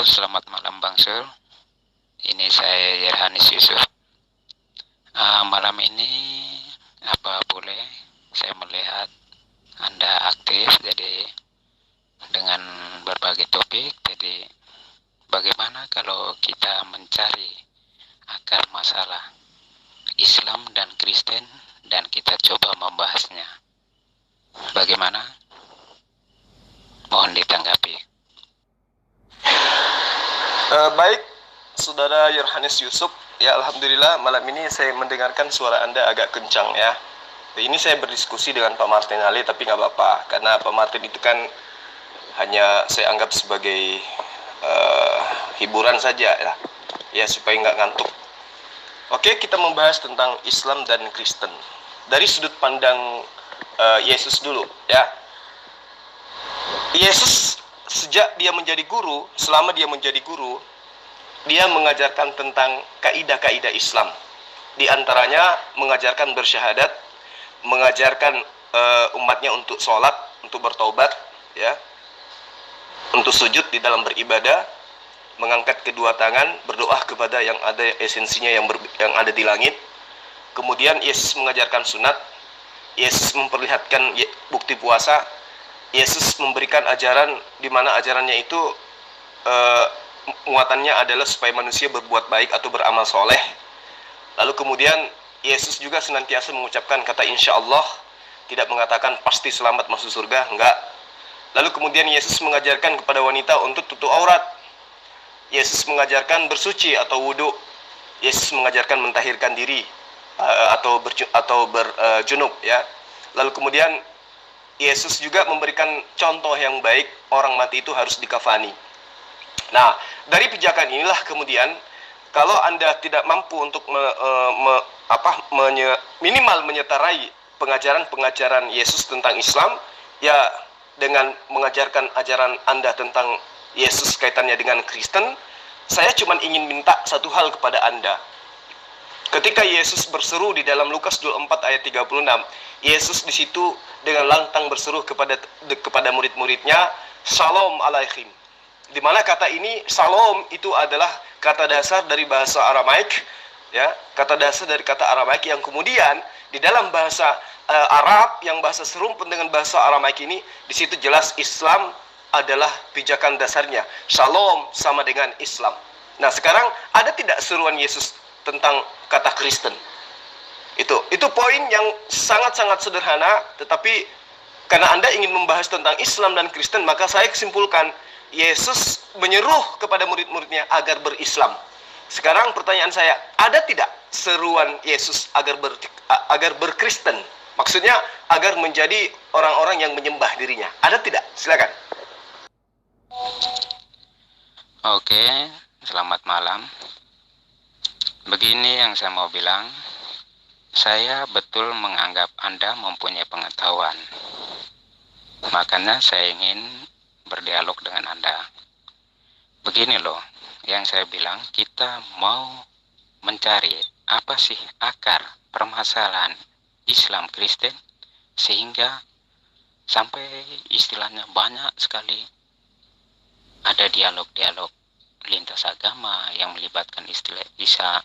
selamat malam Bang Sul. Ini saya Yerhanis Yusuf. Malam ini apa boleh saya melihat Anda aktif jadi dengan berbagai topik. Jadi bagaimana kalau kita mencari akar masalah Islam dan Kristen dan kita coba membahasnya. Bagaimana? Mohon ditanggapi. Baik, Saudara Yerhanis Yusuf. Ya, Alhamdulillah malam ini saya mendengarkan suara Anda agak kencang ya. Ini saya berdiskusi dengan Pak Martin Ali, tapi nggak apa-apa. Karena Pak Martin itu kan hanya saya anggap sebagai hiburan saja ya. Ya, supaya nggak ngantuk. Oke, kita membahas tentang Islam dan Kristen. Dari sudut pandang Yesus dulu ya. Yesus sejak dia menjadi guru, selama dia menjadi guru, dia mengajarkan tentang kaidah-kaidah Islam. Di antaranya mengajarkan bersyahadat, mengajarkan umatnya untuk sholat, untuk bertaubat, ya, untuk sujud di dalam beribadah, mengangkat kedua tangan, berdoa kepada yang ada esensinya yang ada di langit. Kemudian Yesus mengajarkan sunat, Yesus memperlihatkan bukti puasa, Yesus memberikan ajaran di mana ajarannya itu muatannya adalah supaya manusia berbuat baik atau beramal soleh. Lalu kemudian Yesus juga senantiasa mengucapkan kata insya Allah, tidak mengatakan pasti selamat masuk surga, enggak. Lalu kemudian Yesus mengajarkan kepada wanita untuk tutup aurat. Yesus mengajarkan bersuci atau wudhu. Yesus mengajarkan mentahirkan diri atau berjunub ya. Lalu kemudian Yesus juga memberikan contoh yang baik, orang mati itu harus dikafani. Nah, dari pijakan inilah kemudian kalau Anda tidak mampu untuk minimal menyetarai pengajaran-pengajaran Yesus tentang Islam, ya dengan mengajarkan ajaran Anda tentang Yesus kaitannya dengan Kristen, saya cuma ingin minta satu hal kepada Anda. Ketika Yesus berseru di dalam Lukas 24 ayat 36, Yesus di situ dengan lantang berseru kepada murid-muridnya, Shalom alaikum. Di mana kata ini Shalom itu adalah kata dasar dari bahasa Aramaik, ya, kata dasar dari kata Aramaik yang kemudian di dalam bahasa Arab yang bahasa serumpun dengan bahasa Aramaik ini, di situ jelas Islam adalah pijakan dasarnya. Shalom sama dengan Islam. Nah, sekarang ada tidak seruan Yesus tentang kata Kristen? Itu poin yang sangat-sangat sederhana, tetapi karena Anda ingin membahas tentang Islam dan Kristen, maka saya kesimpulkan Yesus menyeruh kepada murid-muridnya agar berislam. Sekarang pertanyaan saya, ada tidak seruan Yesus agar berkristen? Maksudnya agar menjadi orang-orang yang menyembah dirinya. Ada tidak? Silakan. Oke, selamat malam. Begini yang saya mau bilang, saya betul menganggap Anda mempunyai pengetahuan. Makanya saya ingin berdialog dengan Anda. Begini loh, yang saya bilang, kita mau mencari apa sih akar permasalahan Islam Kristen sehingga sampai istilahnya banyak sekali ada dialog-dialog lintas agama yang melibatkan istilah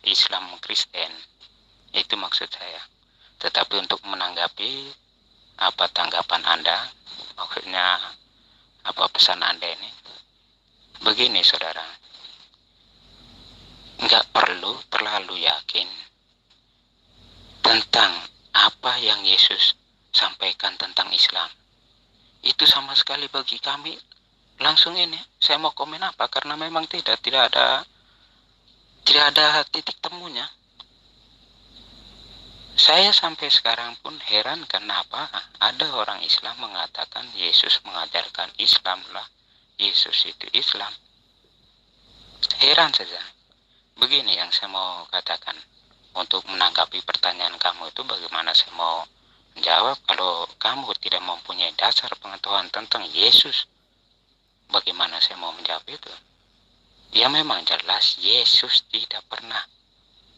Islam Kristen. Itu maksud saya. Tetapi untuk menanggapi apa tanggapan Anda, maksudnya apa pesan Anda ini, begini saudara, nggak perlu terlalu yakin tentang apa yang Yesus sampaikan tentang Islam. Itu sama sekali bagi kami langsung ini, saya mau komen apa, karena memang tidak ada titik temunya. Saya sampai sekarang pun heran kenapa ada orang Islam mengatakan Yesus mengajarkan Islam lah, Yesus itu Islam. Heran saja. Begini yang saya mau katakan. Untuk menanggapi pertanyaan kamu itu, bagaimana saya mau menjawab kalau kamu tidak mempunyai dasar pengetahuan tentang Yesus? Bagaimana saya mau menjawab itu? Ya memang jelas Yesus tidak pernah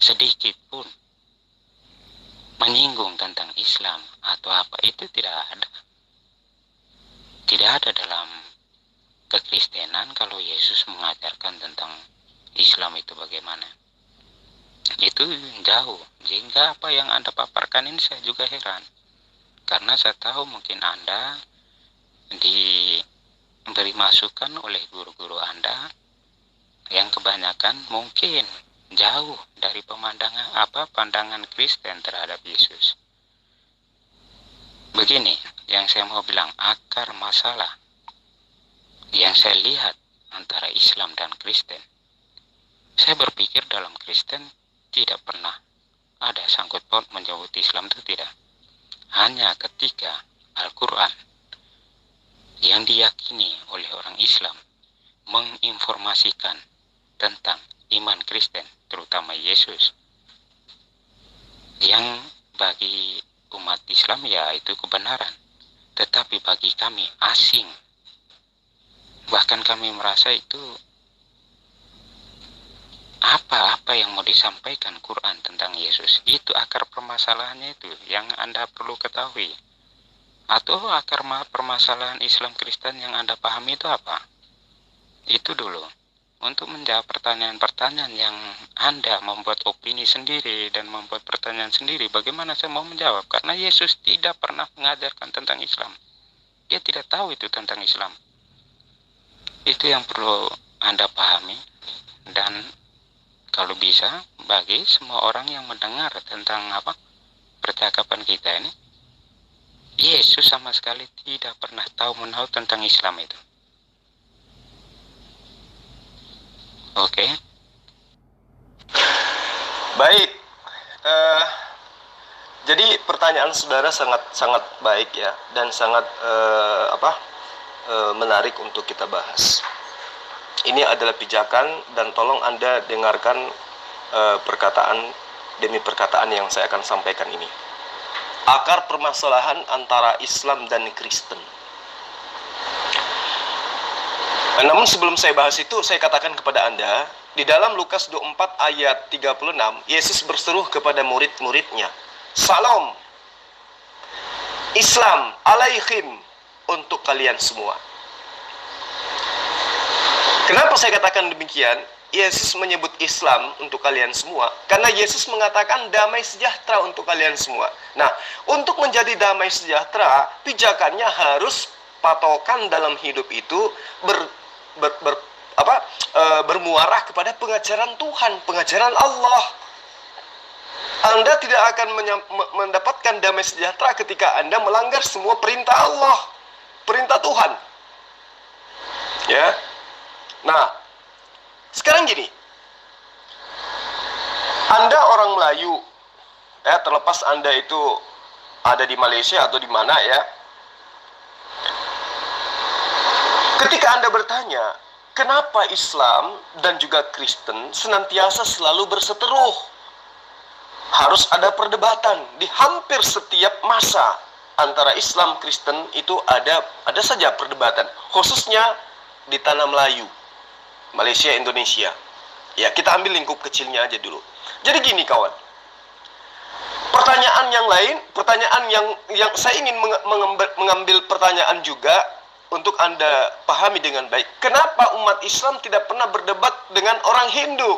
sedikit pun menyinggung tentang Islam atau apa, itu tidak ada. Tidak ada dalam kekristenan kalau Yesus mengajarkan tentang Islam itu bagaimana? Itu jauh. Sehingga apa yang Anda paparkan ini saya juga heran. Karena saya tahu mungkin Anda diberi masukan oleh guru-guru Anda yang kebanyakan mungkin jauh dari pandangan Kristen terhadap Yesus. Begini yang saya mau bilang, akar masalah yang saya lihat antara Islam dan Kristen. Saya berpikir dalam Kristen tidak pernah ada sangkut paut menyebut Islam, itu tidak. Hanya ketika Al-Quran yang diyakini oleh orang Islam menginformasikan tentang iman Kristen, terutama Yesus, yang bagi umat Islam ya itu kebenaran, tetapi bagi kami asing. Bahkan kami merasa itu apa yang mau disampaikan Quran tentang Yesus. Itu akar permasalahannya itu yang Anda perlu ketahui. Atau akar permasalahan Islam Kristen yang Anda pahami itu apa? Itu dulu. Untuk menjawab pertanyaan-pertanyaan yang Anda membuat opini sendiri dan membuat pertanyaan sendiri, bagaimana saya mau menjawab? Karena Yesus tidak pernah mengajarkan tentang Islam. Dia tidak tahu itu tentang Islam. Itu yang perlu Anda pahami. Dan kalau bisa, bagi semua orang yang mendengar tentang percakapan kita ini, Yesus sama sekali tidak pernah tahu menahu tentang Islam itu. Oke. Baik. Jadi pertanyaan saudara sangat baik ya, dan sangat menarik untuk kita bahas. Ini adalah pijakan, dan tolong Anda dengarkan perkataan demi perkataan yang saya akan sampaikan ini. Akar permasalahan antara Islam dan Kristen. Namun sebelum saya bahas itu, saya katakan kepada Anda, di dalam Lukas 24 ayat 36, Yesus berseru kepada murid-muridnya, "Salam, Islam alaihim, untuk kalian semua." Kenapa saya katakan demikian? Yesus menyebut Islam untuk kalian semua karena Yesus mengatakan damai sejahtera untuk kalian semua. Nah, untuk menjadi damai sejahtera, pijakannya harus patokan dalam hidup itu bermuarah kepada pengajaran Tuhan, pengajaran Allah. Anda tidak akan mendapatkan damai sejahtera ketika Anda melanggar semua perintah Allah, perintah Tuhan. Ya. Nah, sekarang gini, Anda orang Melayu, ya, terlepas Anda itu ada di Malaysia atau di mana ya, ketika Anda bertanya, kenapa Islam dan juga Kristen senantiasa selalu berseteruh? Harus ada perdebatan di hampir setiap masa antara Islam Kristen itu ada saja perdebatan, khususnya di tanah Melayu. Malaysia, Indonesia. Ya, kita ambil lingkup kecilnya aja dulu. Jadi gini kawan. Pertanyaan yang lain, pertanyaan yang saya ingin mengambil pertanyaan juga untuk Anda pahami dengan baik. Kenapa umat Islam tidak pernah berdebat dengan orang Hindu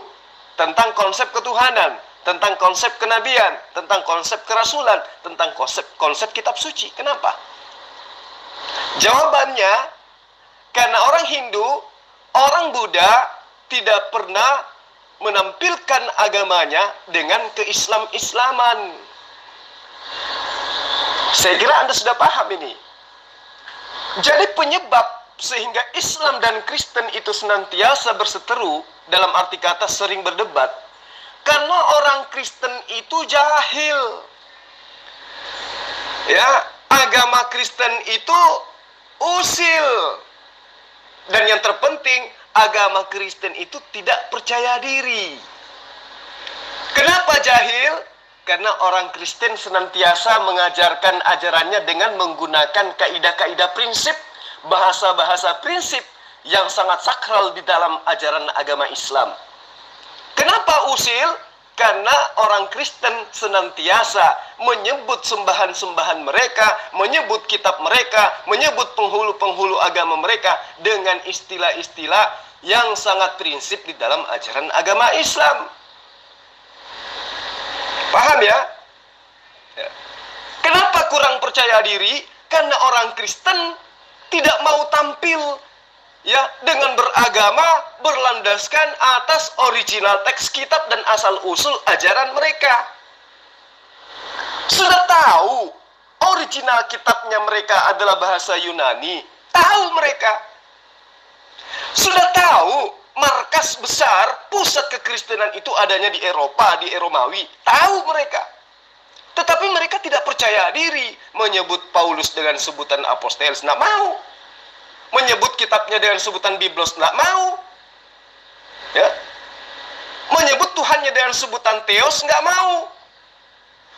tentang konsep ketuhanan, tentang konsep kenabian, tentang konsep kerasulan, tentang konsep kitab suci? Kenapa? Jawabannya, karena orang Hindu, orang Buddha tidak pernah menampilkan agamanya dengan keislam-islaman. Saya kira Anda sudah paham ini. Jadi penyebab sehingga Islam dan Kristen itu senantiasa berseteru, dalam arti kata sering berdebat, karena orang Kristen itu jahil. Ya, agama Kristen itu usil. Dan yang terpenting, agama Kristen itu tidak percaya diri. Kenapa jahil? Karena orang Kristen senantiasa mengajarkan ajarannya dengan menggunakan kaidah-kaidah prinsip, bahasa-bahasa prinsip yang sangat sakral di dalam ajaran agama Islam. Kenapa usil? Karena orang Kristen senantiasa menyebut sembahan-sembahan mereka, menyebut kitab mereka, menyebut penghulu-penghulu agama mereka dengan istilah-istilah yang sangat prinsip di dalam ajaran agama Islam. Paham ya? Kenapa kurang percaya diri? Karena orang Kristen tidak mau tampil ya dengan beragama berlandaskan atas original teks kitab dan asal usul ajaran mereka. Sudah tahu original kitabnya mereka adalah bahasa Yunani, tahu mereka. Sudah tahu markas besar pusat kekristenan itu adanya di Eropa, di Romawi, tahu mereka. Tetapi mereka tidak percaya diri menyebut Paulus dengan sebutan apostolos, tidak mau. Menyebut kitabnya dengan sebutan Biblos, nggak mau. Ya. Menyebut Tuhannya dengan sebutan Theos, nggak mau.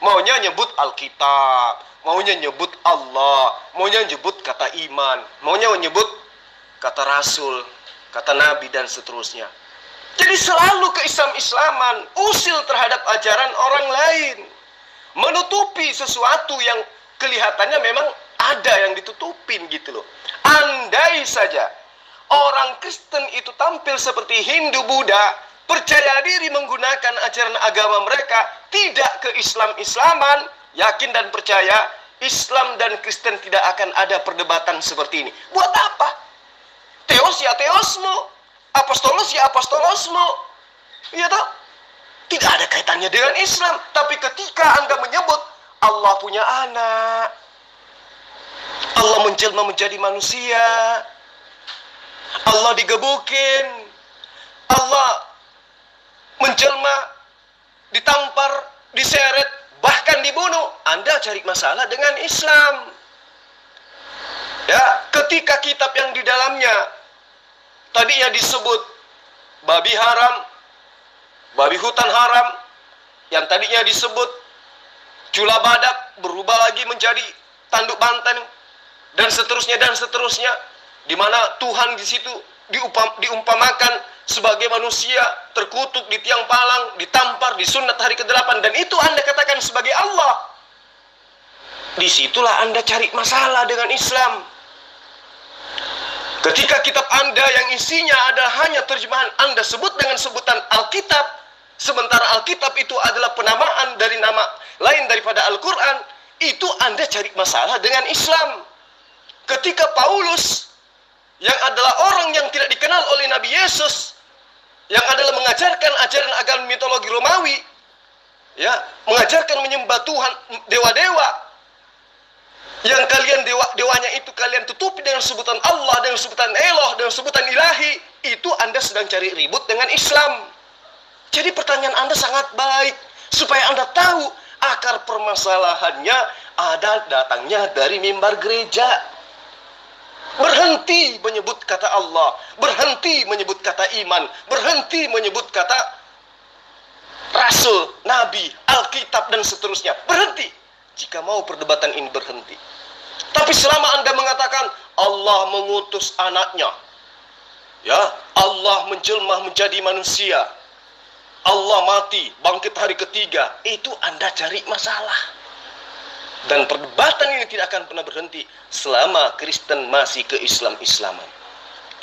Maunya nyebut Alkitab, maunya nyebut Allah, maunya nyebut kata iman, maunya menyebut kata rasul, kata nabi, dan seterusnya. Jadi selalu keislam-islaman, usil terhadap ajaran orang lain. Menutupi sesuatu yang kelihatannya memang ada yang ditutupin gitu loh. Andai saja orang Kristen itu tampil seperti Hindu, Buddha, percaya diri menggunakan ajaran agama mereka, tidak ke Islam-islaman, yakin dan percaya Islam dan Kristen tidak akan ada perdebatan seperti ini. Buat apa? Theos ya theosmu, apostolos ya apostolosmu. Iya toh? Tidak ada kaitannya dengan Islam. Tapi ketika Anda menyebut Allah punya anak, Allah menjelma menjadi manusia, Allah digebukin, Allah menjelma, ditampar, diseret, bahkan dibunuh, Anda cari masalah dengan Islam. Ya, ketika kitab yang di dalamnya tadinya disebut babi haram, babi hutan haram, yang tadinya disebut cula badak berubah lagi menjadi tanduk banteng, dan seterusnya, di mana Tuhan di situ diumpamakan sebagai manusia terkutuk di tiang palang, ditampar, disunat hari ke-8, dan itu Anda katakan sebagai Allah. Disitulah Anda cari masalah dengan Islam. Ketika kitab Anda yang isinya adalah hanya terjemahan Anda sebut dengan sebutan Alkitab, sementara Alkitab itu adalah penamaan dari nama lain daripada Al-Quran, itu Anda cari masalah dengan Islam. Ketika Paulus yang adalah orang yang tidak dikenal oleh Nabi Yesus, yang adalah mengajarkan ajaran agama mitologi Romawi, ya, mengajarkan menyembah Tuhan, dewa-dewa, yang kalian dewanya itu kalian tutupi dengan sebutan Allah, dengan sebutan Eloh, dengan sebutan ilahi, itu Anda sedang cari ribut dengan Islam. Jadi pertanyaan Anda sangat baik, supaya Anda tahu akar permasalahannya ada datangnya dari mimbar gereja. Berhenti menyebut kata Allah, berhenti menyebut kata iman, berhenti menyebut kata rasul, nabi, Alkitab, dan seterusnya. Berhenti jika mau perdebatan ini berhenti. Tapi selama Anda mengatakan Allah mengutus anaknya, ya, Allah menjelma menjadi manusia, Allah mati, bangkit hari ketiga, itu Anda cari masalah. Dan perdebatan ini tidak akan pernah berhenti selama Kristen masih ke Islam-islaman.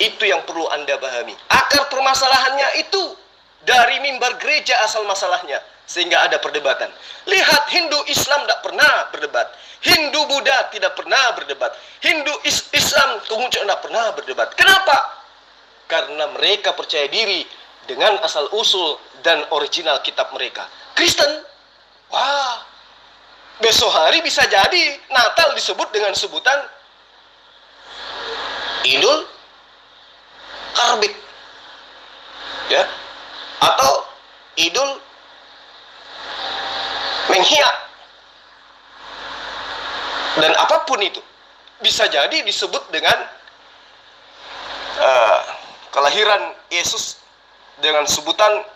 Itu yang perlu Anda pahami. Akar permasalahannya itu dari mimbar gereja asal masalahnya, sehingga ada perdebatan. Lihat, Hindu Islam tidak pernah berdebat, Hindu Buddha tidak pernah berdebat, Hindu Islam Konghucu tidak pernah berdebat. Kenapa? Karena mereka percaya diri dengan asal usul dan original kitab mereka. Kristen, wah, besok hari bisa jadi Natal disebut dengan sebutan Idul Karbik, ya, atau Idul Menghia, dan apapun itu bisa jadi disebut dengan kelahiran Yesus dengan sebutan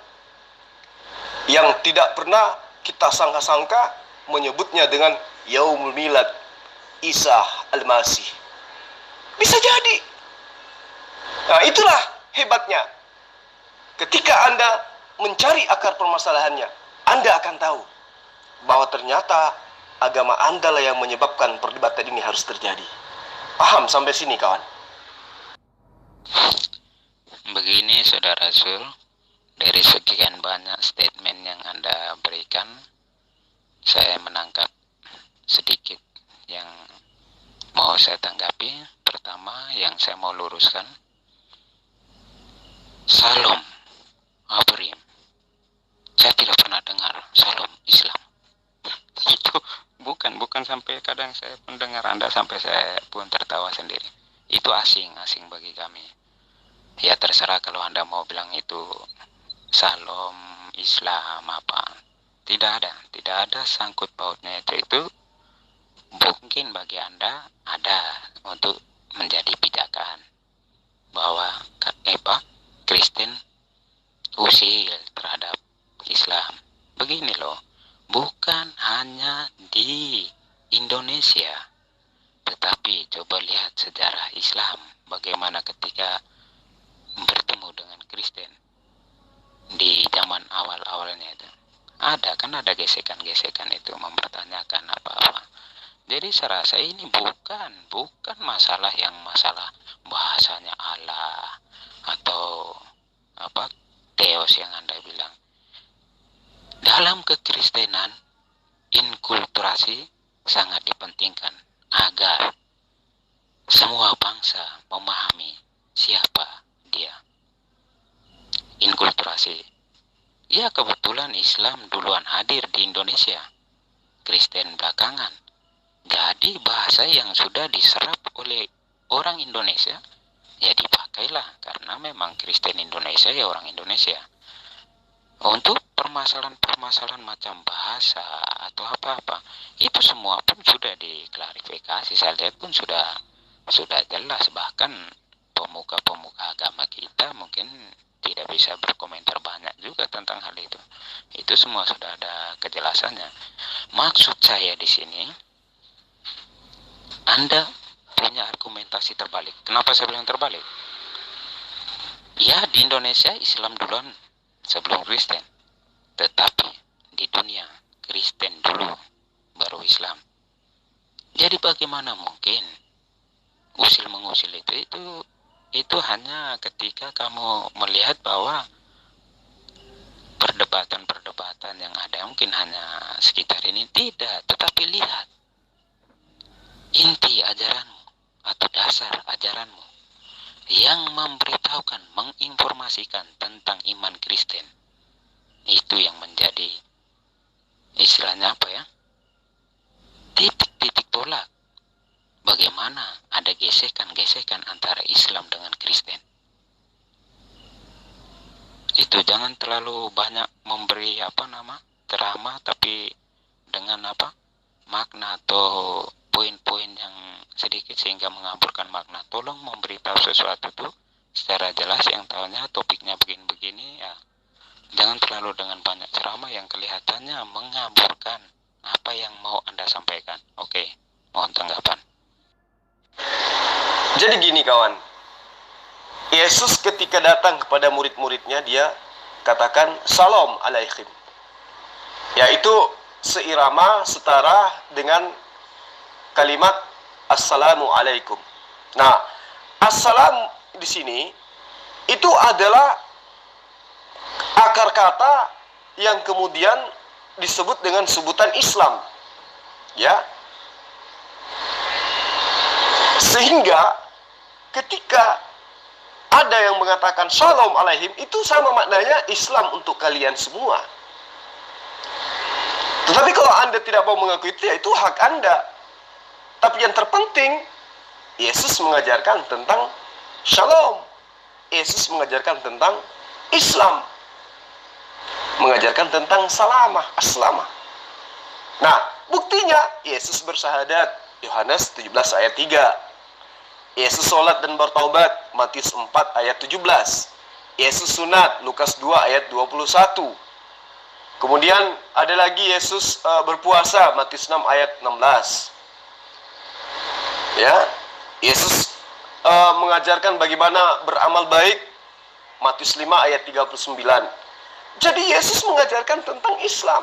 yang tidak pernah kita sangka-sangka, menyebutnya dengan Yaumul Milad Isa Al-Masih. Bisa jadi. Nah, itulah hebatnya. Ketika Anda mencari akar permasalahannya, Anda akan tahu bahwa ternyata agama Anda lah yang menyebabkan perdebatan ini harus terjadi. Paham sampai sini, kawan? Begini, Saudara Sul, dari sekian banyak statement yang Anda berikan, saya menangkap sedikit yang mau saya tanggapi. Pertama, yang saya mau luruskan, Salam Abrim. Saya tidak pernah dengar salam Islam. Itu bukan sampai kadang saya pun dengar Anda sampai saya pun tertawa sendiri. Itu asing bagi kami. Ya terserah kalau Anda mau bilang itu salam Islam apa. Tidak ada sangkut pautnya itu mungkin bagi Anda ada untuk menjadi pijakan bahwa Kristen usil terhadap Islam. Begini loh, bukan hanya di Indonesia, tetapi coba lihat sejarah Islam, bagaimana ketika bertemu dengan Kristen di zaman awal-awalnya itu. Ada gesekan-gesekan itu mempertanyakan apa-apa. Jadi saya rasa ini bukan masalah bahasanya Allah atau teos yang Anda bilang. Dalam kekristenan, inkulturasi sangat dipentingkan agar semua bangsa memahami siapa dia. Inkulturasi. Ya kebetulan Islam duluan hadir di Indonesia, Kristen belakangan. Jadi bahasa yang sudah diserap oleh orang Indonesia, ya dipakailah karena memang Kristen Indonesia ya orang Indonesia. Untuk permasalahan macam bahasa atau apa-apa, itu semua pun sudah diklarifikasi. Saya lihat pun sudah jelas, bahkan pemuka-pemuka agama kita mungkin tidak bisa berkomentar banyak juga tentang hal itu. Itu semua sudah ada kejelasannya. Maksud saya di sini, Anda punya argumentasi terbalik. Kenapa saya bilang terbalik? Ya, di Indonesia Islam duluan sebelum Kristen. Tetapi di dunia Kristen dulu baru Islam. Jadi bagaimana mungkin usil-mengusil itu hanya ketika kamu melihat bahwa perdebatan yang ada mungkin hanya sekitar ini. Tidak, tetapi lihat inti ajaranmu atau dasar ajaranmu yang memberitahukan, menginformasikan tentang iman Kristen. Itu yang menjadi istilahnya titik-titik tolak. Bagaimana ada gesekan-gesekan antara Islam dengan Kristen. Itu jangan terlalu banyak memberi ceramah tapi dengan makna atau poin-poin yang sedikit sehingga mengaburkan makna. Tolong memberitahu sesuatu tuh secara jelas, yang tahunya topiknya begini-begini ya. Jangan terlalu dengan banyak ceramah yang kelihatannya mengaburkan apa yang mau Anda sampaikan. Oke, mohon tanggapan. Jadi gini kawan, Yesus ketika datang kepada murid-muridnya, dia katakan Salam alaikum, yaitu seirama setara dengan kalimat Assalamu alaikum. Nah, Assalam di sini itu adalah akar kata yang kemudian disebut dengan sebutan Islam, ya. Sehingga ketika ada yang mengatakan Shalom alaihim, itu sama maknanya Islam untuk kalian semua. Tetapi kalau Anda tidak mau mengakui itu, ya itu hak Anda. Tapi yang terpenting, Yesus mengajarkan tentang Shalom. Yesus mengajarkan tentang Islam. Mengajarkan tentang salamah, aslamah. Nah, buktinya Yesus bersahadat, Yohanes 17 ayat 3. Yesus sholat dan bertaubat, Matius 4 ayat 17. Yesus sunat, Lukas 2 ayat 21. Kemudian ada lagi Yesus berpuasa, Matius 6 ayat 16. Ya, Yesus mengajarkan bagaimana beramal baik, Matius 5 ayat 39. Jadi Yesus mengajarkan tentang Islam.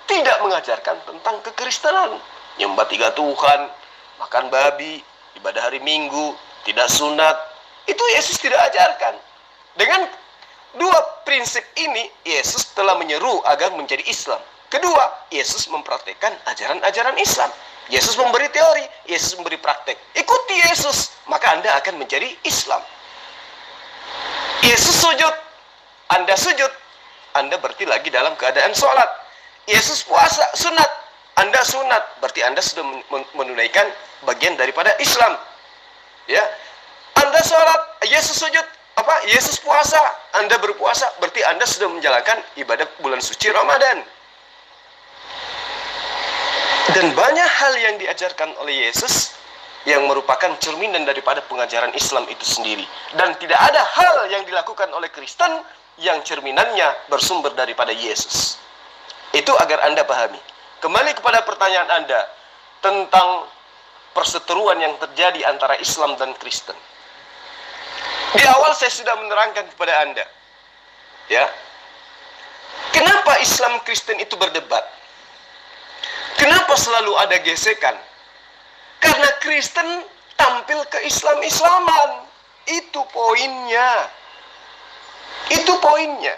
tidak mengajarkan tentang kekristenan. Nyembah 3 Tuhan, makan babi, ibadah hari Minggu, tidak sunat. Itu Yesus tidak ajarkan. Dengan 2 prinsip ini, Yesus telah menyeru agar menjadi Islam. Kedua, Yesus mempraktekkan ajaran-ajaran Islam. Yesus memberi teori, Yesus memberi praktek. Ikuti Yesus, maka Anda akan menjadi Islam. Yesus sujud, Anda sujud, Anda berarti lagi dalam keadaan sholat. Yesus puasa, sunat, Anda sunat, berarti Anda sudah menunaikan bagian daripada Islam. Ya, Anda sholat, Yesus sujud, Yesus puasa, Anda berpuasa, berarti Anda sudah menjalankan ibadah bulan suci Ramadan. Dan banyak hal yang diajarkan oleh Yesus yang merupakan cerminan daripada pengajaran Islam itu sendiri. Dan tidak ada hal yang dilakukan oleh Kristen yang cerminannya bersumber daripada Yesus. Itu agar Anda pahami. Kembali kepada pertanyaan Anda tentang perseteruan yang terjadi antara Islam dan Kristen. Di awal saya sudah menerangkan kepada Anda, ya, kenapa Islam Kristen itu berdebat? Kenapa selalu ada gesekan? Karena Kristen tampil ke Islam-Islaman. Itu poinnya. Itu poinnya.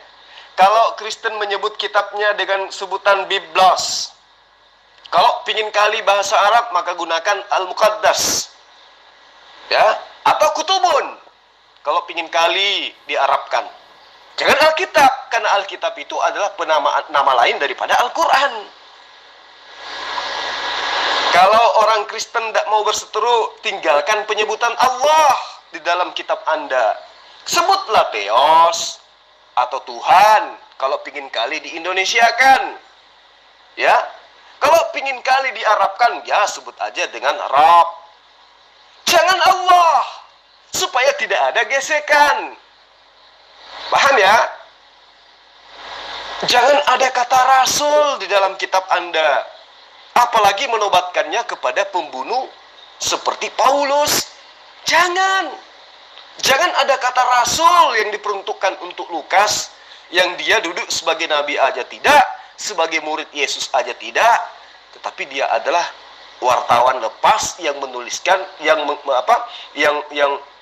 Kalau Kristen menyebut kitabnya dengan sebutan Biblos. Kalau pingin kali bahasa Arab, maka gunakan Al-Muqaddas. Ya, atau Kutubun. Kalau pingin kali diarabkan. Jangan Alkitab, karena Alkitab itu adalah nama lain daripada Al-Quran. Kalau orang Kristen tidak mau berseteru, tinggalkan penyebutan Allah di dalam kitab Anda. Sebutlah Theos atau Tuhan. Kalau pingin kali di Indonesia kan, ya. Kalau pingin kali diarabkan, ya sebut aja dengan Rabb. Jangan Allah, supaya tidak ada gesekan. Paham ya? Jangan ada kata Rasul di dalam kitab Anda. Apalagi menobatkannya kepada pembunuh seperti Paulus. Jangan. Jangan ada kata Rasul yang diperuntukkan untuk Lukas, yang dia duduk sebagai nabi aja tidak, sebagai murid Yesus aja tidak, tetapi dia adalah wartawan lepas yang menuliskan, yang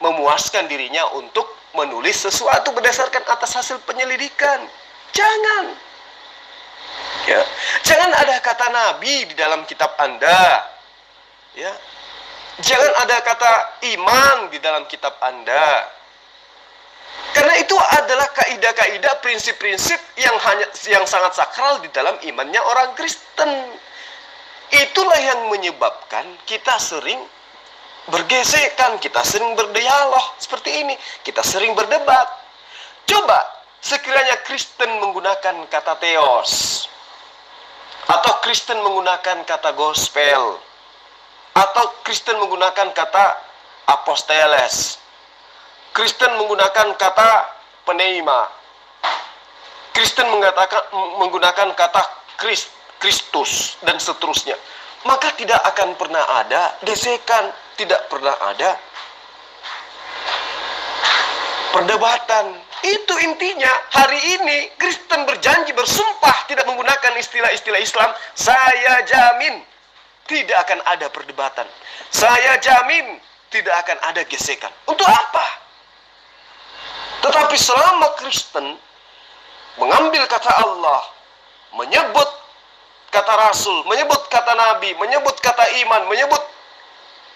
memuaskan dirinya untuk menulis sesuatu berdasarkan atas hasil penyelidikan. Jangan. Ya. Jangan ada kata nabi di dalam kitab Anda. Ya. Jangan ada kata iman di dalam kitab Anda. Karena itu adalah kaidah-kaidah, prinsip-prinsip yang sangat sakral di dalam imannya orang Kristen. Itulah yang menyebabkan kita sering bergesekan, kita sering berdialog seperti ini, kita sering berdebat. Coba sekiranya Kristen menggunakan kata Theos, atau Kristen menggunakan kata gospel, atau Kristen menggunakan kata aposteles, Kristen menggunakan kata pneuma, Kristen menggunakan kata Kristus, dan seterusnya. Maka tidak akan pernah ada gesekan, tidak pernah ada perdebatan. Itu intinya. Hari ini Kristen berjanji, bersumpah tidak menggunakan istilah-istilah Islam. Saya jamin tidak akan ada perdebatan. Saya jamin tidak akan ada gesekan. Untuk apa? Tetapi selama Kristen mengambil kata Allah, menyebut kata Rasul, menyebut kata Nabi, menyebut kata iman, menyebut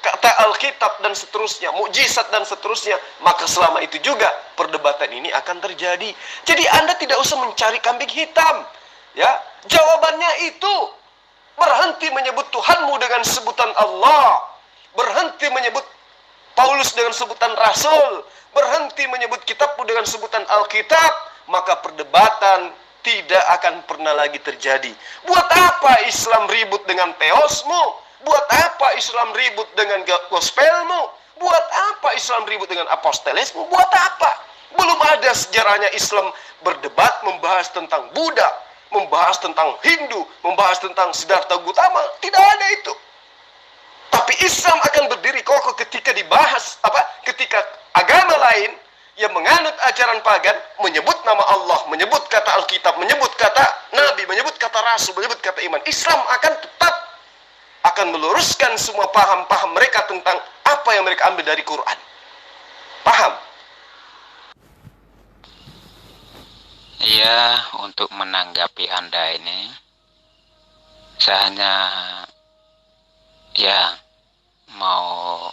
kata Alkitab dan seterusnya, mukjizat dan seterusnya, maka selama itu juga perdebatan ini akan terjadi. Jadi Anda tidak usah mencari kambing hitam. Ya, jawabannya itu berhenti menyebut Tuhanmu dengan sebutan Allah, berhenti menyebut Paulus dengan sebutan Rasul, berhenti menyebut kitabmu dengan sebutan Alkitab, maka perdebatan tidak akan pernah lagi terjadi. Buat apa Islam ribut dengan Theosmu? Buat apa Islam ribut dengan gospelmu? Buat apa Islam ribut dengan apostolesmu? Buat apa? Belum ada sejarahnya Islam berdebat membahas tentang Buddha, membahas tentang Hindu, membahas tentang Siddhartha Gautama. Tidak ada itu. Tapi Islam akan berdiri kokoh ketika dibahas ketika agama lain yang menganut ajaran pagan, menyebut nama Allah, menyebut kata Alkitab, menyebut kata Nabi, menyebut kata Rasul, menyebut kata iman, Islam akan tetap akan meluruskan semua paham-paham mereka tentang apa yang mereka ambil dari Quran. Paham? Iya, untuk menanggapi Anda ini, saya hanya mau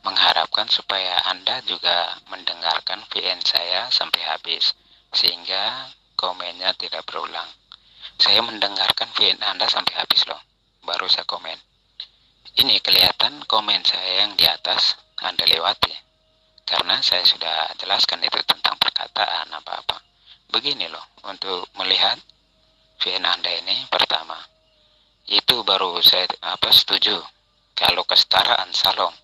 mengharapkan supaya Anda juga mendengarkan VN saya sampai habis, sehingga komennya tidak berulang. Saya mendengarkan VN Anda sampai habis loh, baru saya komen. Ini kelihatan komen saya yang di atas Anda lewati, karena saya sudah jelaskan itu tentang perkataan apa-apa. Begini loh, untuk melihat VN Anda ini, pertama, itu baru saya setuju kalau kesetaraan salom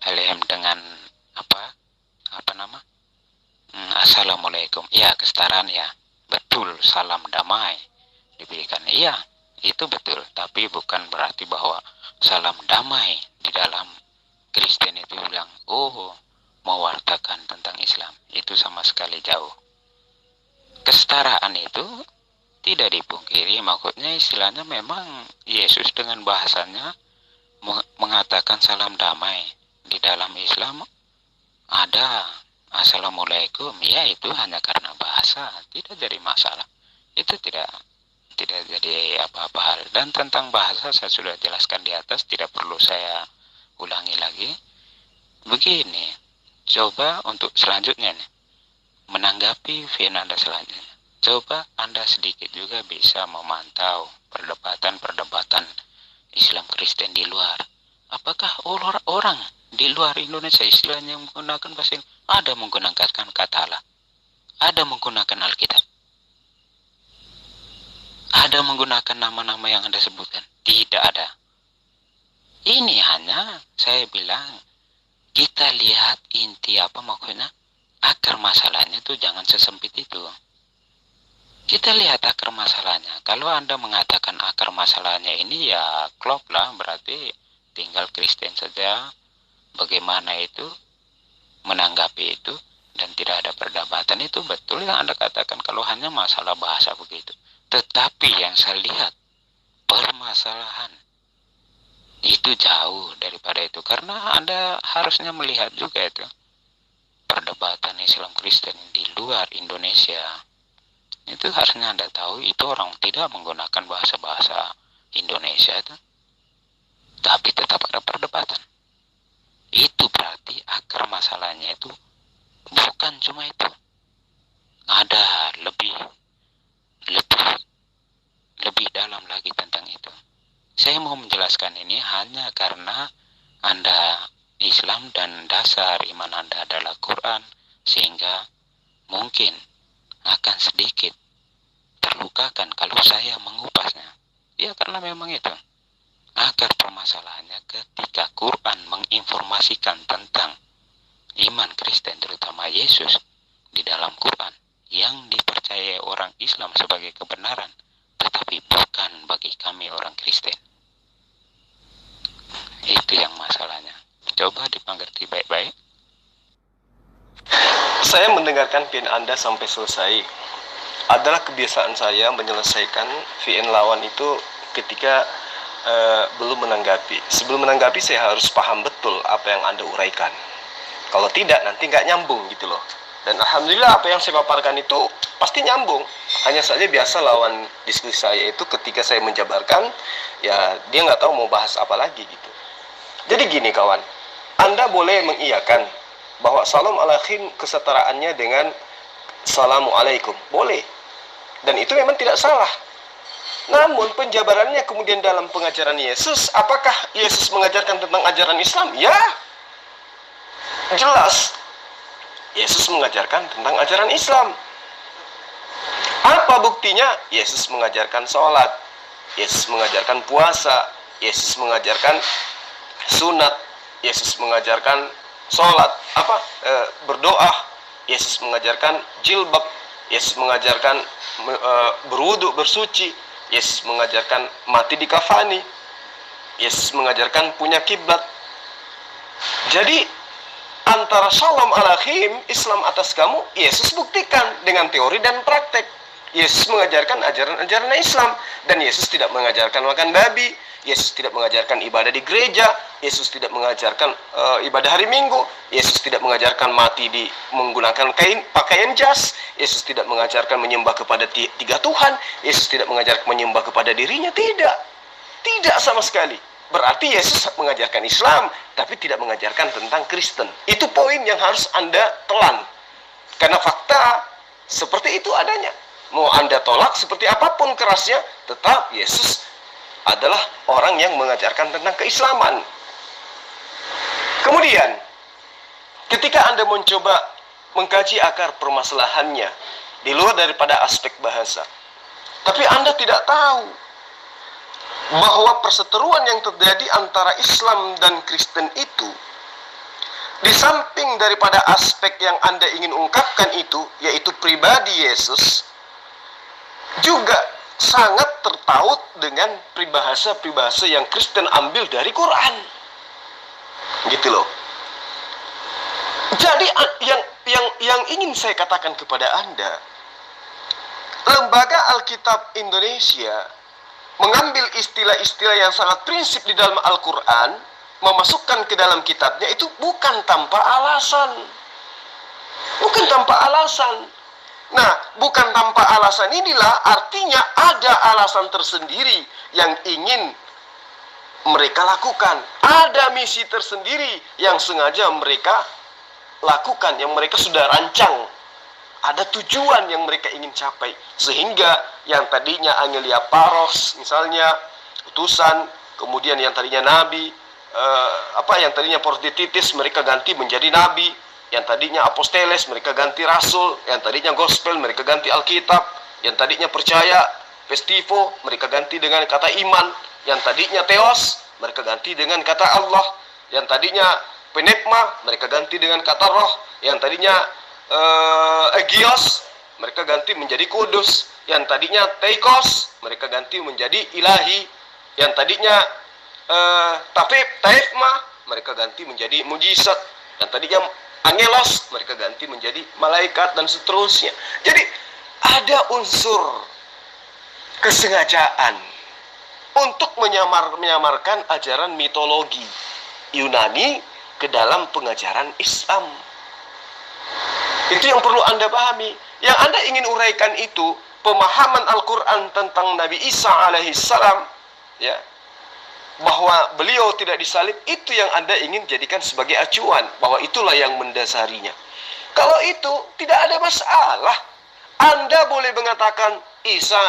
LM dengan Assalamualaikum, ya kesetaraan ya, betul, salam damai diberikan, iya itu betul, tapi bukan berarti bahwa salam damai di dalam Kristen itu bilang mewartakan tentang Islam, itu sama sekali jauh. Kesetaraan itu tidak dipungkiri, maksudnya istilahnya memang Yesus dengan bahasanya mengatakan salam damai. Di dalam Islam ada Assalamualaikum, ya itu hanya karena bahasa, tidak jadi masalah, itu tidak jadi apa-apa hal. Dan tentang bahasa saya sudah jelaskan di atas, tidak perlu saya ulangi lagi. Begini, coba untuk selanjutnya nih, menanggapi VN Anda selanjutnya, coba Anda sedikit juga bisa memantau perdebatan Islam Kristen di luar. Apakah orang di luar Indonesia istilahnya yang menggunakan bahasa Inggris, ada menggunakan kata Allah, ada menggunakan Alkitab, ada menggunakan nama-nama yang Anda sebutkan? Tidak ada. Ini hanya saya bilang, kita lihat inti apa maksudnya, akar masalahnya itu jangan sesempit itu. Kita lihat akar masalahnya. Kalau Anda mengatakan akar masalahnya ini ya klop lah, berarti tinggal Kristen saja bagaimana itu menanggapi itu dan tidak ada perdebatan, itu betul yang Anda katakan kalau hanya masalah bahasa begitu. Tetapi yang saya lihat permasalahan itu jauh daripada itu, karena Anda harusnya melihat juga itu perdebatan Islam Kristen di luar Indonesia. Itu harusnya Anda tahu, itu orang tidak menggunakan bahasa-bahasa Indonesia itu, tapi tetap ada perdebatan. Itu berarti akar masalahnya itu bukan cuma itu, ada lebih dalam lagi tentang itu. Saya mau menjelaskan ini hanya karena Anda Islam dan dasar iman Anda adalah Quran, sehingga mungkin akan sedikit terlukakan kalau saya mengupasnya. Ya karena memang itu akar permasalahannya ketika Quran menginformasikan tentang iman Kristen, terutama Yesus di dalam Quran, yang dipercayai orang Islam sebagai kebenaran, tetapi bukan bagi kami orang Kristen. Itu yang masalahnya. Coba dimengerti baik-baik. Saya mendengarkan VN Anda sampai selesai. Adalah kebiasaan saya menyelesaikan VN lawan itu ketika belum menanggapi. Sebelum menanggapi saya harus paham betul apa yang Anda uraikan. Kalau tidak nanti nggak nyambung gitu loh. Dan alhamdulillah apa yang saya paparkan itu pasti nyambung. Hanya saja biasa lawan diskusi saya itu ketika saya menjabarkan, ya dia nggak tahu mau bahas apa lagi gitu. Jadi gini kawan, Anda boleh mengiyakan bahwa salam alaikum kesetaraannya dengan assalamualaikum, boleh. Dan itu memang tidak salah. Namun penjabarannya kemudian dalam pengajaran Yesus, apakah Yesus mengajarkan tentang ajaran Islam? Ya, jelas Yesus mengajarkan tentang ajaran Islam. Apa buktinya? Yesus mengajarkan sholat, Yesus mengajarkan puasa, Yesus mengajarkan sunat, Yesus mengajarkan sholat, berdoa, Yesus mengajarkan jilbab, Yesus mengajarkan berwudu, bersuci, Yesus mengajarkan mati di kafani, Yesus mengajarkan punya kiblat. Jadi antara shalom alaihim, Islam atas kamu, Yesus buktikan dengan teori dan praktek. Yesus mengajarkan ajaran-ajaran Islam, dan Yesus tidak mengajarkan makan babi, Yesus tidak mengajarkan ibadah di gereja, Yesus tidak mengajarkan ibadah hari Minggu, Yesus tidak mengajarkan mati menggunakan pakaian jas, Yesus tidak mengajarkan menyembah kepada tiga Tuhan, Yesus tidak mengajarkan menyembah kepada dirinya, tidak sama sekali. Berarti Yesus mengajarkan Islam, tapi tidak mengajarkan tentang Kristen. Itu poin yang harus Anda telan. Karena fakta seperti itu adanya. Mau Anda tolak seperti apapun kerasnya, tetap Yesus adalah orang yang mengajarkan tentang keislaman. Kemudian, ketika Anda mencoba mengkaji akar permasalahannya di luar daripada aspek bahasa, tapi Anda tidak tahu bahwa perseteruan yang terjadi antara Islam dan Kristen itu, di samping daripada aspek yang Anda ingin ungkapkan itu, yaitu pribadi Yesus, juga sangat terpaut dengan peribahasa-peribahasa yang Kristen ambil dari Quran. Gitu loh. Jadi yang ingin saya katakan kepada Anda, Lembaga Alkitab Indonesia mengambil istilah-istilah yang sangat prinsip di dalam Al-Quran, memasukkan ke dalam kitabnya, itu bukan tanpa alasan. Bukan tanpa alasan. Nah, bukan tanpa alasan inilah artinya ada alasan tersendiri yang ingin mereka lakukan. Ada misi tersendiri yang sengaja mereka lakukan, yang mereka sudah rancang. Ada tujuan yang mereka ingin capai. Sehingga yang tadinya Angelia Paros misalnya, utusan, kemudian yang tadinya nabi, yang tadinya Portititis mereka ganti menjadi nabi, yang tadinya aposteles mereka ganti rasul, yang tadinya gospel mereka ganti Alkitab, yang tadinya percaya festivo mereka ganti dengan kata iman, yang tadinya theos mereka ganti dengan kata Allah, yang tadinya penepma mereka ganti dengan kata roh, yang tadinya egios mereka ganti menjadi kudus, yang tadinya teikos mereka ganti menjadi ilahi, yang tadinya taifma mereka ganti menjadi mujizat, yang tadinya angelos mereka ganti menjadi malaikat, dan seterusnya. Jadi ada unsur kesengajaan untuk menyamarkan ajaran mitologi Yunani ke dalam pengajaran Islam. Itu yang perlu Anda pahami. Yang Anda ingin uraikan itu pemahaman Al-Quran tentang Nabi Isa alaihissalam, ya, bahwa beliau tidak disalib, itu yang Anda ingin jadikan sebagai acuan, bahwa itulah yang mendasarinya. Kalau itu tidak ada masalah. Anda boleh mengatakan Isa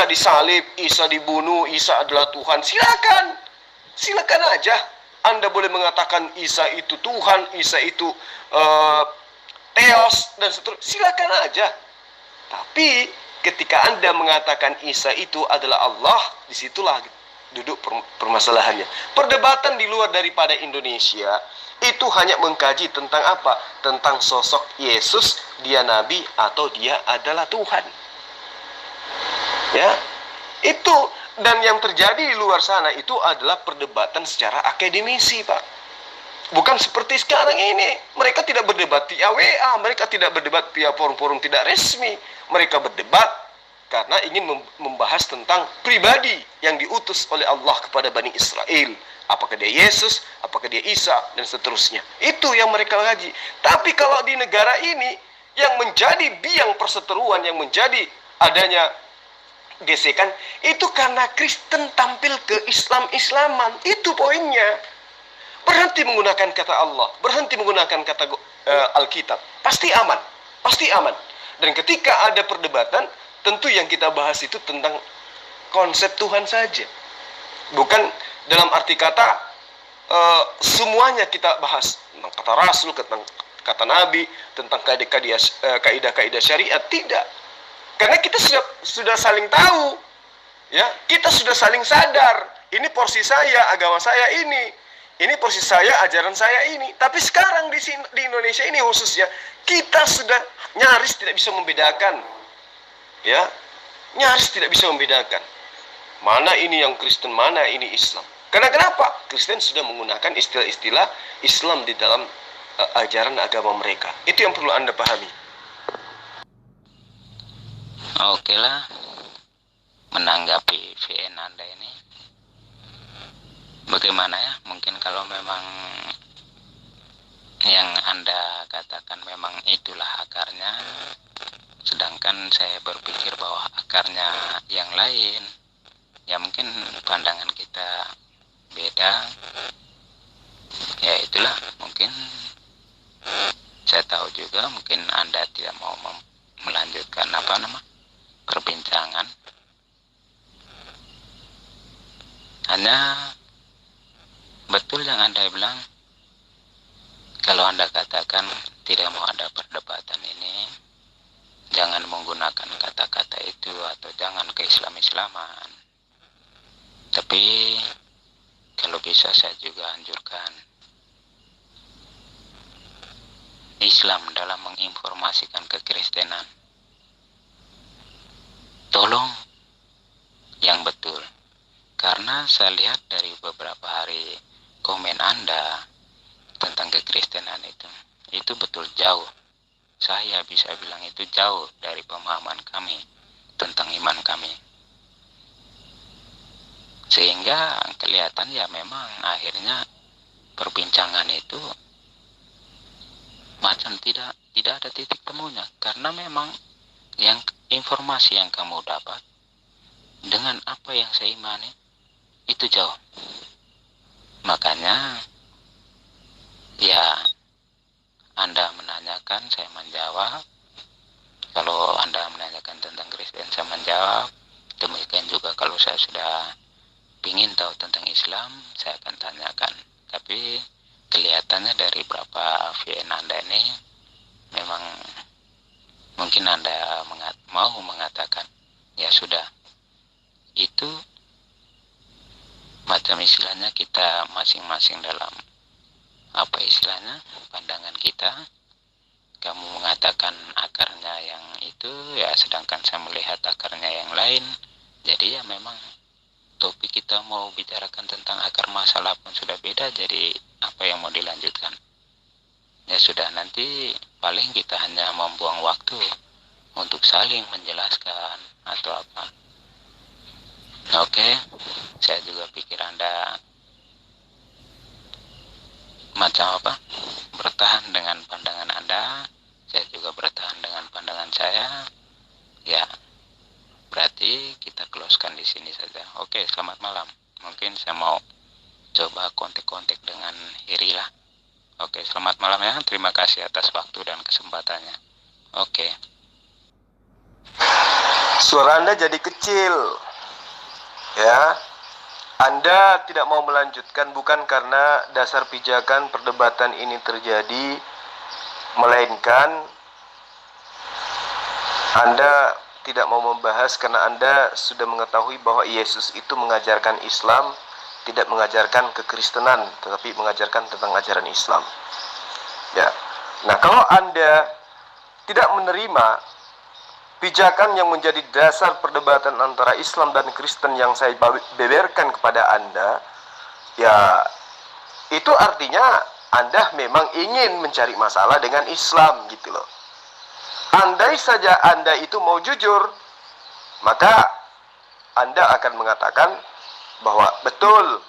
disalib, Isa dibunuh, Isa adalah Tuhan. Silakan aja. Anda boleh mengatakan Isa itu Tuhan, Isa itu Theos dan seterusnya, silakan aja. Tapi ketika Anda mengatakan Isa itu adalah Allah, disitulah duduk permasalahannya. Perdebatan di luar daripada Indonesia itu hanya mengkaji tentang apa? Tentang sosok Yesus, dia nabi atau dia adalah Tuhan. Ya, itu. Dan yang terjadi di luar sana itu adalah perdebatan secara akademisi, Pak. Bukan seperti sekarang ini. Mereka tidak berdebat via WA, mereka tidak berdebat via forum-forum tidak resmi. Mereka berdebat karena ingin membahas tentang pribadi yang diutus oleh Allah kepada Bani Israel. Apakah dia Yesus, apakah dia Isa, dan seterusnya. Itu yang mereka kaji. Tapi kalau di negara ini, yang menjadi biang perseteruan, yang menjadi adanya gesekan, itu karena Kristen tampil ke Islam-Islaman. Itu poinnya. Berhenti menggunakan kata Allah, berhenti menggunakan kata Alkitab, pasti aman, pasti aman. Dan ketika ada perdebatan, tentu yang kita bahas itu tentang konsep Tuhan saja, bukan dalam arti kata semuanya kita bahas tentang kata Rasul, tentang kata Nabi, tentang kaidah-kaidah syariat. Tidak, karena kita sudah saling tahu, ya, kita sudah saling sadar. Ini porsi saya, agama saya ini porsi saya, ajaran saya ini. Tapi sekarang di Indonesia ini khususnya, kita sudah nyaris tidak bisa membedakan. Ya, nyaris tidak bisa membedakan. Mana ini yang Kristen, mana ini Islam. Karena kenapa? Kristen sudah menggunakan istilah-istilah Islam di dalam ajaran agama mereka. Itu yang perlu Anda pahami. Oke lah, menanggapi VN Anda ini, bagaimana ya? Mungkin kalau memang yang Anda katakan memang itulah akarnya, sedangkan saya berpikir bahwa akarnya yang lain, ya mungkin pandangan kita beda. Ya itulah, mungkin saya tahu juga mungkin Anda tidak mau melanjutkan perbincangan. Hanya betul yang Anda bilang, kalau Anda katakan tidak mau ada perdebatan ini, jangan menggunakan kata-kata itu atau jangan ke-Islam-Islaman. Tapi kalau bisa saya juga anjurkan Islam dalam menginformasikan kekristenan. Tolong yang betul. Karena saya lihat dari beberapa hari komen Anda tentang kekristenan itu betul jauh. Saya bisa bilang itu jauh dari pemahaman kami tentang iman kami. Sehingga kelihatan ya memang akhirnya perbincangan itu macam tidak ada titik temunya, karena memang yang informasi yang kamu dapat dengan apa yang saya imani itu jauh. Makanya ya Anda menanyakan, saya menjawab. Kalau Anda menanyakan tentang Kristen, saya menjawab. Demikian juga kalau saya sudah ingin tahu tentang Islam, saya akan tanyakan. Tapi kelihatannya dari beberapa VN Anda ini memang mungkin Anda mau mengatakan ya sudah, itu macam istilahnya kita masing-masing dalam apa istilahnya pandangan kita. Kamu mengatakan akarnya yang itu ya, sedangkan saya melihat akarnya yang lain. Jadi ya memang topik kita mau bicarakan tentang akar masalah pun sudah beda, jadi apa yang mau dilanjutkan? Ya sudah, nanti paling kita hanya membuang waktu untuk saling menjelaskan atau apa. Oke, saya juga pikir Anda macam apa? Bertahan dengan pandangan Anda, saya juga bertahan dengan pandangan saya. Ya, berarti kita closekan di sini saja. Oke, selamat malam. Mungkin saya mau coba kontak-kontak dengan Hiri lah. Oke, selamat malam ya. Terima kasih atas waktu dan kesempatannya. Oke. Suara Anda jadi kecil. Ya. Anda tidak mau melanjutkan bukan karena dasar pijakan perdebatan ini terjadi, melainkan Anda tidak mau membahas karena Anda sudah mengetahui bahwa Yesus itu mengajarkan Islam, tidak mengajarkan kekristenan, tetapi mengajarkan tentang ajaran Islam. Ya. Nah, kalau Anda tidak menerima pijakan yang menjadi dasar perdebatan antara Islam dan Kristen yang saya beberkan kepada Anda, ya itu artinya Anda memang ingin mencari masalah dengan Islam gitu loh. Andai saja Anda itu mau jujur, maka Anda akan mengatakan bahwa betul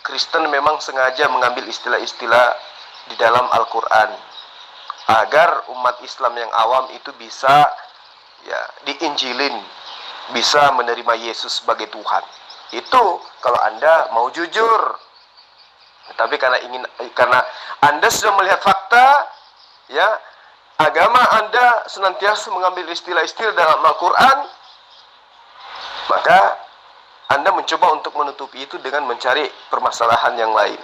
Kristen memang sengaja mengambil istilah-istilah di dalam Al-Quran agar umat Islam yang awam itu bisa ya diinjilin, bisa menerima Yesus sebagai Tuhan. Itu kalau Anda mau jujur. Tapi karena Anda sudah melihat fakta, ya agama Anda senantiasa mengambil istilah-istilah dalam Al-Quran, maka Anda mencoba untuk menutupi itu dengan mencari permasalahan yang lain.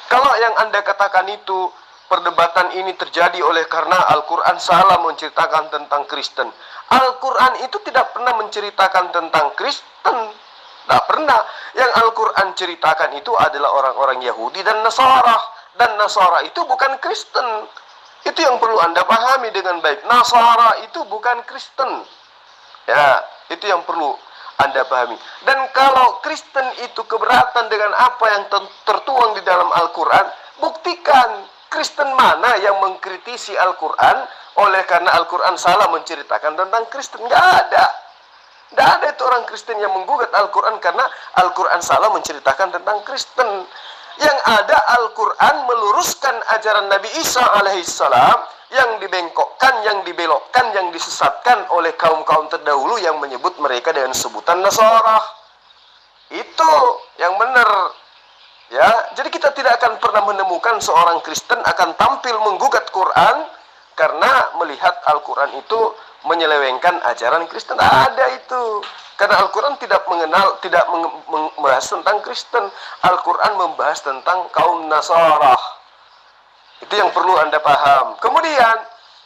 Kalau yang Anda katakan itu perdebatan ini terjadi oleh karena Al-Quran salah menceritakan tentang Kristen. Al-Quran itu tidak pernah menceritakan tentang Kristen. Tidak pernah. Yang Al-Quran ceritakan itu adalah orang-orang Yahudi dan Nasara. Dan Nasara itu bukan Kristen. Itu yang perlu Anda pahami dengan baik. Nasara itu bukan Kristen. Ya, itu yang perlu Anda pahami. Dan kalau Kristen itu keberatan dengan apa yang tertuang di dalam Al-Quran, buktikan. Kristen mana yang mengkritisi Al-Quran oleh karena Al-Quran salah menceritakan tentang Kristen? Nggak ada. Nggak ada itu orang Kristen yang menggugat Al-Quran karena Al-Quran salah menceritakan tentang Kristen. Yang ada Al-Quran meluruskan ajaran Nabi Isa alaihissalam yang dibengkokkan, yang dibelokkan, yang disesatkan oleh kaum-kaum terdahulu yang menyebut mereka dengan sebutan Nasara. Itu yang benar. Ya, jadi kita tidak akan pernah menemukan seorang Kristen akan tampil menggugat Quran karena melihat Al-Quran itu menyelewengkan ajaran Kristen. Ada itu. Karena Al-Quran tidak membahas tentang Kristen. Al-Quran membahas tentang kaum Nasara. Itu yang perlu Anda paham. Kemudian,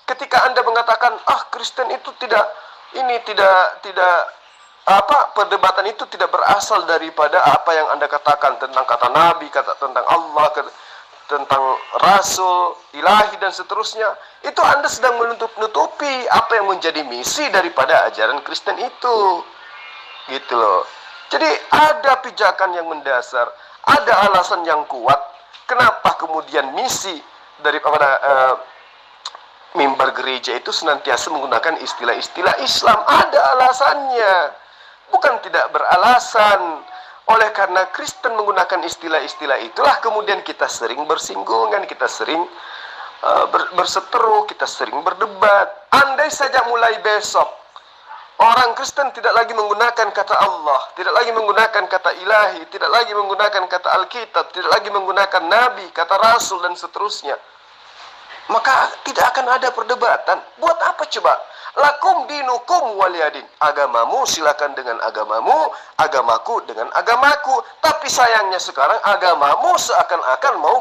ketika Anda mengatakan, Kristen itu tidak perdebatan itu tidak berasal daripada apa yang Anda katakan tentang kata Nabi, tentang Allah, tentang Rasul, ilahi dan seterusnya. Itu Anda sedang menutupi apa yang menjadi misi daripada ajaran Kristen itu. Gitu loh. Jadi ada pijakan yang mendasar, ada alasan yang kuat. Kenapa kemudian misi daripada mimbar gereja itu senantiasa menggunakan istilah-istilah Islam? Ada alasannya. Bukan tidak beralasan. Oleh karena Kristen menggunakan istilah-istilah itulah kemudian kita sering bersinggungan, kita sering berseteru, kita sering berdebat. Andai saja mulai besok orang Kristen tidak lagi menggunakan kata Allah, tidak lagi menggunakan kata ilahi, tidak lagi menggunakan kata Alkitab, tidak lagi menggunakan Nabi, kata Rasul dan seterusnya, maka tidak akan ada perdebatan. Buat apa coba? Lakum dinukum waliyadin. Agamamu silakan dengan agamamu, agamaku dengan agamaku. Tapi sayangnya sekarang agamamu seakan-akan mau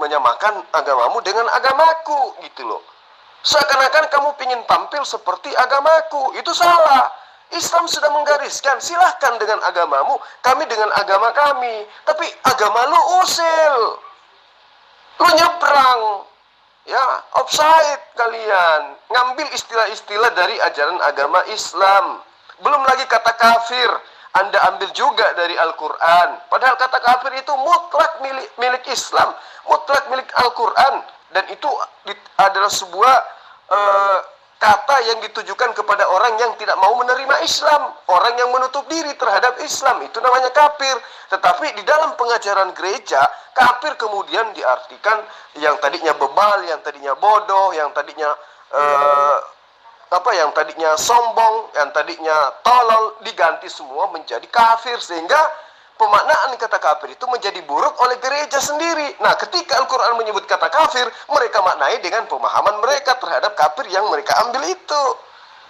menyamakan agamamu dengan agamaku, gitu loh. Seakan-akan kamu ingin tampil seperti agamaku. Itu salah. Islam sudah menggariskan, silahkan dengan agamamu, kami dengan agama kami. Tapi agama lu usil, lu nyebrang, ya, offside kalian. Ngambil istilah-istilah dari ajaran agama Islam. Belum lagi kata kafir, Anda ambil juga dari Al-Quran. Padahal kata kafir itu mutlak milik Islam, mutlak milik Al-Quran. Dan itu adalah sebuah kata yang ditujukan kepada orang yang tidak mau menerima Islam, orang yang menutup diri terhadap Islam, itu namanya kafir. Tetapi di dalam pengajaran gereja, kafir kemudian diartikan yang tadinya bebal, yang tadinya bodoh, yang tadinya yang tadinya sombong, yang tadinya tolol, diganti semua menjadi kafir, sehingga pemaknaan kata kafir itu menjadi buruk oleh gereja sendiri. Nah, ketika Al-Quran menyebut kata kafir, mereka maknai dengan pemahaman mereka terhadap kafir yang mereka ambil itu.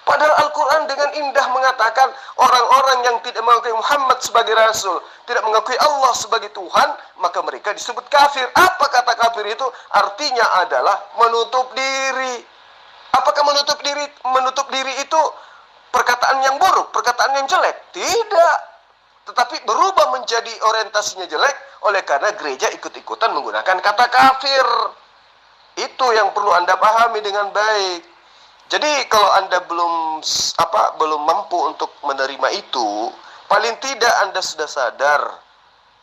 Padahal Al-Quran dengan indah mengatakan orang-orang yang tidak mengakui Muhammad sebagai Rasul, tidak mengakui Allah sebagai Tuhan, maka mereka disebut kafir. Apa kata kafir itu? Artinya adalah menutup diri. Apakah menutup diri itu perkataan yang buruk, perkataan yang jelek? Tidak. Tetapi berubah menjadi orientasinya jelek oleh karena gereja ikut-ikutan menggunakan kata kafir. Itu yang perlu Anda pahami dengan baik. Jadi kalau Anda belum mampu untuk menerima itu, paling tidak Anda sudah sadar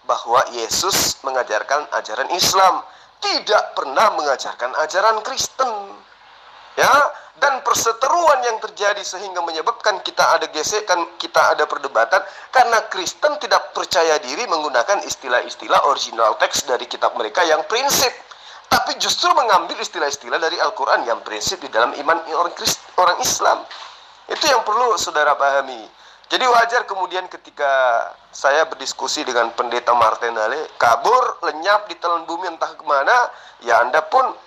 bahwa Yesus mengajarkan ajaran Islam, tidak pernah mengajarkan ajaran Kristen. Ya, dan perseteruan yang terjadi sehingga menyebabkan kita ada gesekan, kita ada perdebatan karena Kristen tidak percaya diri menggunakan istilah-istilah original teks dari kitab mereka yang prinsip, tapi justru mengambil istilah-istilah dari Al-Quran yang prinsip di dalam iman orang Islam. Itu yang perlu saudara pahami. Jadi wajar kemudian ketika saya berdiskusi dengan pendeta Martinale, kabur, lenyap di telan bumi entah kemana, ya Anda pun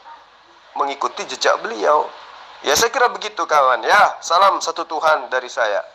mengikuti jejak beliau. Ya saya kira begitu kawan. Ya, salam satu Tuhan dari saya.